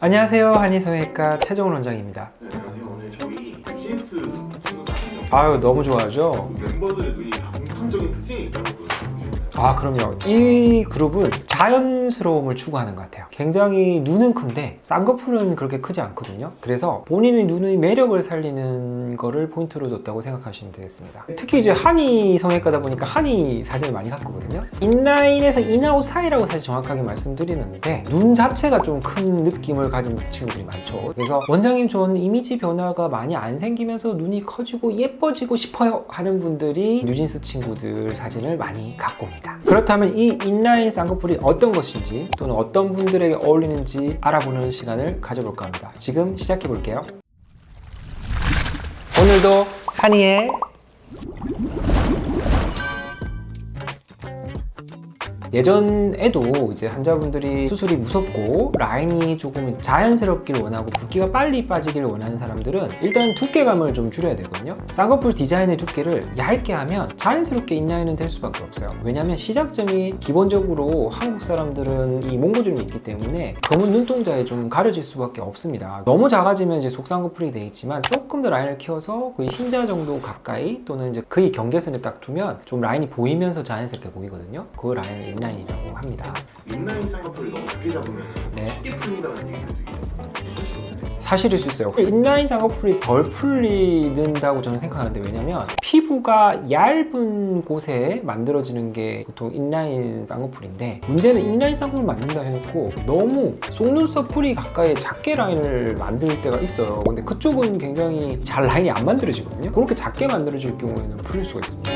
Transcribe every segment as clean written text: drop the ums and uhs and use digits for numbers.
안녕하세요. 한의성형외과 최정훈 원장입니다. 네, 안녕하세요. 오늘 저희 뉴진스 친구들 아시죠? 아유, 너무 좋아하죠? 멤버들의 눈이 다 공통적인 특징이 있다고 들었거든요. 아, 그럼요. 이 그룹은 자연스러움을 추구하는 것 같아요. 굉장히 눈은 큰데 쌍꺼풀은 그렇게 크지 않거든요. 그래서 본인의 눈의 매력을 살리는 거를 포인트로 뒀다고 생각하시면 되겠습니다. 특히 이제 한의 성형외과다 보니까 한의 사진을 많이 갖거든요. 인라인에서 인아웃 사이라고 사실 정확하게 말씀드리는데 눈 자체가 좀 큰 느낌을 가진 친구들이 많죠. 그래서 원장님 저는 이미지 변화가 많이 안 생기면서 눈이 커지고 예뻐지고 싶어요 하는 분들이 뉴진스 친구들 사진을 많이 갖고 옵니다. 그렇다면 이 인라인 쌍꺼풀이 어떤 것인지 또는 어떤 분들에게 어울리는지 알아보는 시간을 가져볼까 합니다. 지금 시작해 볼게요. 오늘도 한의의 예전에도 이제 환자분들이 수술이 무섭고 라인이 조금 자연스럽기를 원하고 붓기가 빨리 빠지기를 원하는 사람들은 일단 두께감을 좀 줄여야 되거든요. 쌍꺼풀 디자인의 두께를 얇게 하면 자연스럽게 인라인은 될 수밖에 없어요. 왜냐하면 시작점이 기본적으로 한국 사람들은 이 몽고주름이 있기 때문에 검은 눈동자에 좀 가려질 수밖에 없습니다. 너무 작아지면 이제 속쌍꺼풀이 되어 있지만 조금 더 라인을 키워서 거의 흰자 정도 가까이 또는 이제 거의 경계선에 딱 두면 좀 라인이 보이면서 자연스럽게 보이거든요. 그 라인을 인라인이라고 합니다. 인라인 쌍꺼풀이 너무 작게 잡으면 네. 쉽게 풀린다는 얘기도 있어요. 사실일 수 있어요. 인라인 쌍꺼풀이 덜 풀리는다고 저는 생각하는데, 왜냐면 피부가 얇은 곳에 만들어지는 게 보통 인라인 쌍꺼풀인데, 문제는 인라인 쌍꺼풀을 만든다 해놓고 너무 속눈썹 뿌리 가까이에 작게 라인을 만들 때가 있어요. 근데 그쪽은 굉장히 잘 라인이 안 만들어지거든요. 그렇게 작게 만들어질 경우에는 풀릴 수가 있습니다.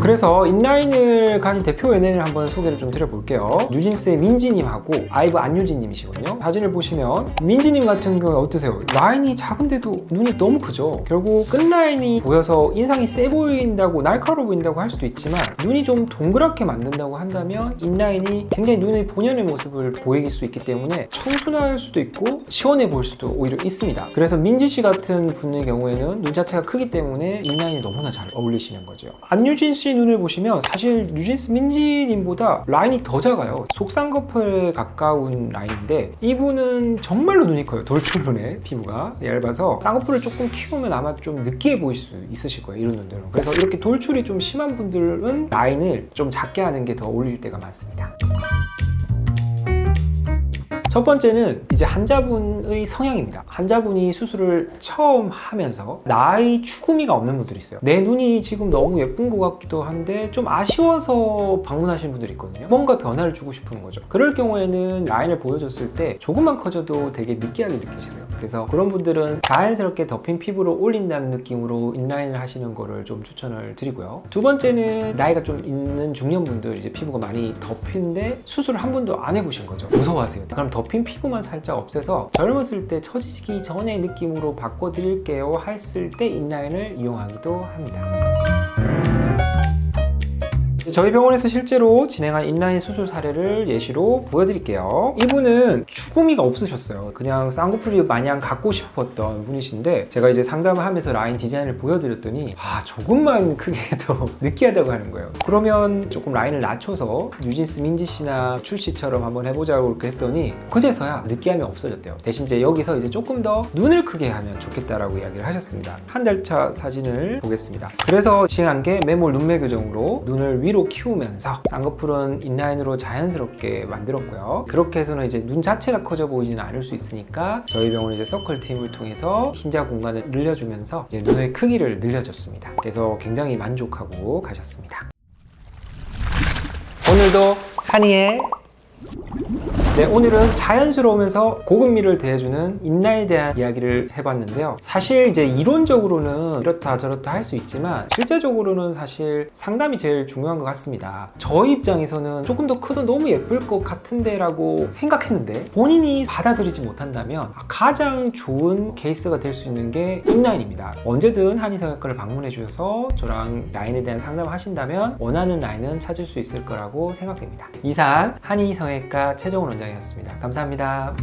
그래서 인라인을 가진 대표 연예인을 한번 소개를 좀 드려볼게요. 뉴진스의 민지님하고 아이브 안유진님이시거든요. 사진을 보시면 민지님 같은 경우에 어떠세요? 라인이 작은데도 눈이 너무 크죠. 결국 끝라인이 보여서 인상이 세 보인다고, 날카로워 보인다고 할 수도 있지만 눈이 좀 동그랗게 만든다고 한다면 인라인이 굉장히 눈의 본연의 모습을 보이길 수 있기 때문에 청순할 수도 있고 시원해 보일 수도 오히려 있습니다. 그래서 민지씨 같은 분의 경우에는 눈 자체가 크기 때문에 인라인이 너무나 잘 어울리시는 거죠. 안유진 씨 눈을 보시면 사실 뉴진스 민지님보다 라인이 더 작아요. 속쌍꺼풀에 가까운 라인인데 이분은 정말로 눈이 커요. 돌출눈에 피부가 얇아서 쌍꺼풀을 조금 키우면 아마 좀 느끼해 보일 수 있으실 거예요. 이런 눈들은. 그래서 이렇게 돌출이 좀 심한 분들은 라인을 좀 작게 하는 게 더 어울릴 때가 많습니다. 첫 번째는 이제 환자분의 성향입니다. 환자분이 수술을 처음 하면서 나의 추구미가 없는 분들이 있어요. 내 눈이 지금 너무 예쁜 것 같기도 한데 좀 아쉬워서 방문하시는 분들이 있거든요. 뭔가 변화를 주고 싶은 거죠. 그럴 경우에는 라인을 보여줬을 때 조금만 커져도 되게 느끼하게 느끼시세요. 그래서 그런 분들은 자연스럽게 덮인 피부를 올린다는 느낌으로 인라인을 하시는 거를 좀 추천을 드리고요. 두 번째는 나이가 좀 있는 중년분들, 이제 피부가 많이 덮인데 수술을 한 번도 안 해보신 거죠. 무서워하세요. 그럼 덮인 피부만 살짝 없애서 젊었을 때 처지기 전의 느낌으로 바꿔드릴게요 했을 때 인라인을 이용하기도 합니다. 저희 병원에서 실제로 진행한 인라인 수술 사례를 예시로 보여드릴게요. 이분은 추구미가 없으셨어요. 그냥 쌍꺼풀이 마냥 갖고 싶었던 분이신데 제가 이제 상담을 하면서 라인 디자인을 보여드렸더니 조금만 크게 해도 느끼하다고 하는 거예요. 그러면 조금 라인을 낮춰서 뉴진스 민지 씨나 출 씨처럼 한번 해보자고 그렇게 했더니 그제서야 느끼함이 없어졌대요. 대신 이제 여기서 이제 조금 더 눈을 크게 하면 좋겠다라고 이야기를 하셨습니다. 한 달 차 사진을 보겠습니다. 그래서 시행한 게 매몰 눈매 교정으로 눈을 위로 키우면서 쌍꺼풀은 인라인으로 자연스럽게 만들었고요. 그렇게 해서는 이제 눈 자체가 커져 보이지는 않을 수 있으니까 저희 병원 이제 서클 팀을 통해서 흰자 공간을 늘려주면서 이제 눈의 크기를 늘려줬습니다. 그래서 굉장히 만족하고 가셨습니다. 오늘도 한의의 오늘은 자연스러우면서 고급미를 더해주는 인라인에 대한 이야기를 해봤는데요. 사실 이제 이론적으로는 이렇다 저렇다 할 수 있지만 실제적으로는 사실 상담이 제일 중요한 것 같습니다. 저희 입장에서는 조금 더 커도 너무 예쁠 것 같은데 라고 생각했는데 본인이 받아들이지 못한다면 가장 좋은 케이스가 될 수 있는 게 인라인입니다. 언제든 한의성형외과를 방문해 주셔서 저랑 라인에 대한 상담을 하신다면 원하는 라인은 찾을 수 있을 거라고 생각됩니다. 이상 한의성형외과 최정훈 원장이었습니다. 감사합니다.